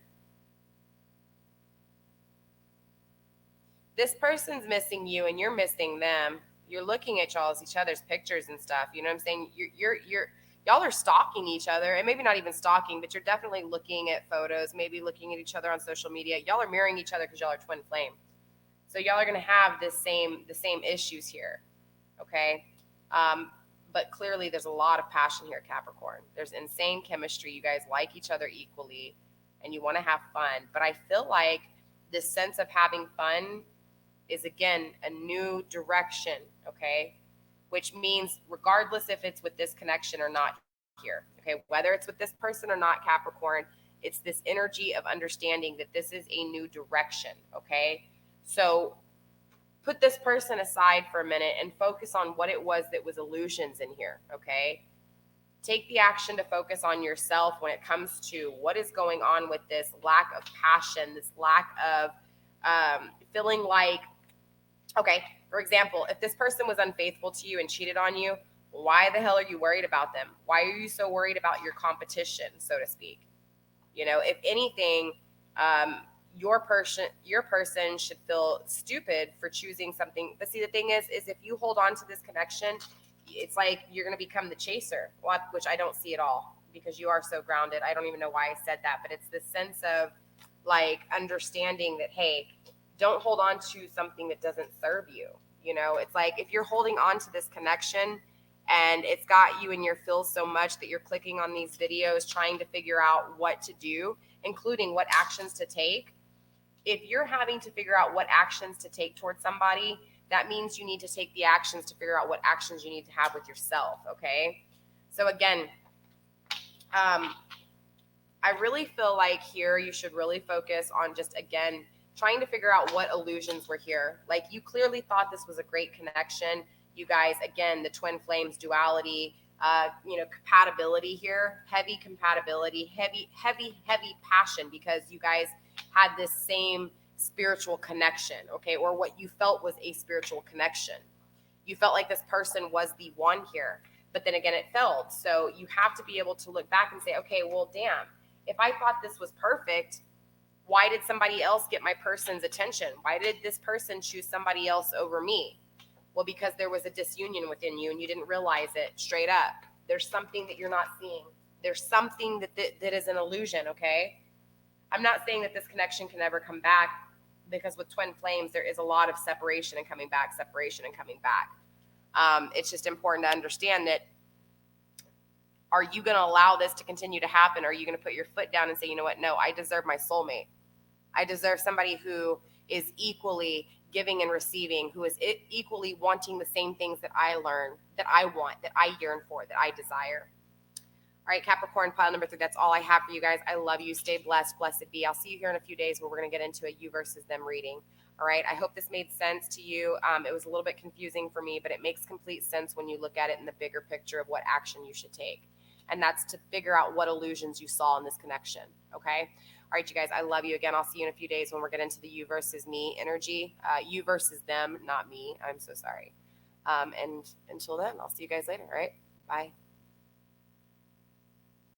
Speaker 1: This person's missing you and you're missing them. You're looking at each other's pictures and stuff. You know what I'm saying? Y'all are stalking each other, and maybe not even stalking, but you're definitely looking at photos, maybe looking at each other on social media. Y'all are mirroring each other because y'all are twin flame. So y'all are going to have the same issues here, okay? But clearly there's a lot of passion here, Capricorn. There's insane chemistry. You guys like each other equally, and you want to have fun. But I feel like this sense of having fun is, again, a new direction, okay? Which means regardless if it's with this connection or not here, okay, whether it's with this person or not, Capricorn, it's this energy of understanding that this is a new direction, okay? So put this person aside for a minute and focus on what it was that was illusions in here, okay? Take the action to focus on yourself when it comes to what is going on with this lack of passion, this lack of feeling like, okay, for example, if this person was unfaithful to you and cheated on you, why the hell are you worried about them? Why are you so worried about your competition, so to speak? You know, if anything, your person should feel stupid for choosing something. But see, the thing is if you hold on to this connection, it's like you're going to become the chaser, which I don't see at all, because you are so grounded. I don't even know why I said that, but it's this sense of like understanding that, hey, don't hold on to something that doesn't serve you. You know, it's like if you're holding on to this connection and it's got you in your feels so much that you're clicking on these videos trying to figure out what to do, including what actions to take. If you're having to figure out what actions to take towards somebody, that means you need to take the actions to figure out what actions you need to have with yourself, okay? So again, I really feel like here you should really focus on just, again, trying to figure out what illusions were here. Like, you clearly thought this was a great connection. You guys, again, the twin flames duality, compatibility here, heavy compatibility, heavy passion, because you guys had this same spiritual connection, okay, or what you felt was a spiritual connection. You felt like this person was the one here, but then again, it failed. So you have to be able to look back and say, okay, well, damn, if I thought this was perfect, why did somebody else get my person's attention? Why did this person choose somebody else over me? Well, because there was a disunion within you and you didn't realize it. Straight up. There's something that you're not seeing. There's something that is an illusion, okay? I'm not saying that this connection can never come back, because with twin flames, there is a lot of separation and coming back, separation and coming back. It's just important to understand that, are you going to allow this to continue to happen? Or are you going to put your foot down and say, you know what? No, I deserve my soulmate. I deserve somebody who is equally giving and receiving, who is equally wanting the same things that I learn, that I want, that I yearn for, that I desire. All right, Capricorn, pile number 3. That's all I have for you guys. I love you. Stay blessed. Blessed be. I'll see you here in a few days where we're going to get into a you versus them reading. All right. I hope this made sense to you. It was a little bit confusing for me, but it makes complete sense when you look at it in the bigger picture of what action you should take. And that's to figure out what illusions you saw in this connection. Okay. All right, you guys, I love you. Again, I'll see you in a few days when we're getting into the you versus me energy. You versus them, not me. I'm so sorry. And until then, I'll see you guys later. All right. Bye.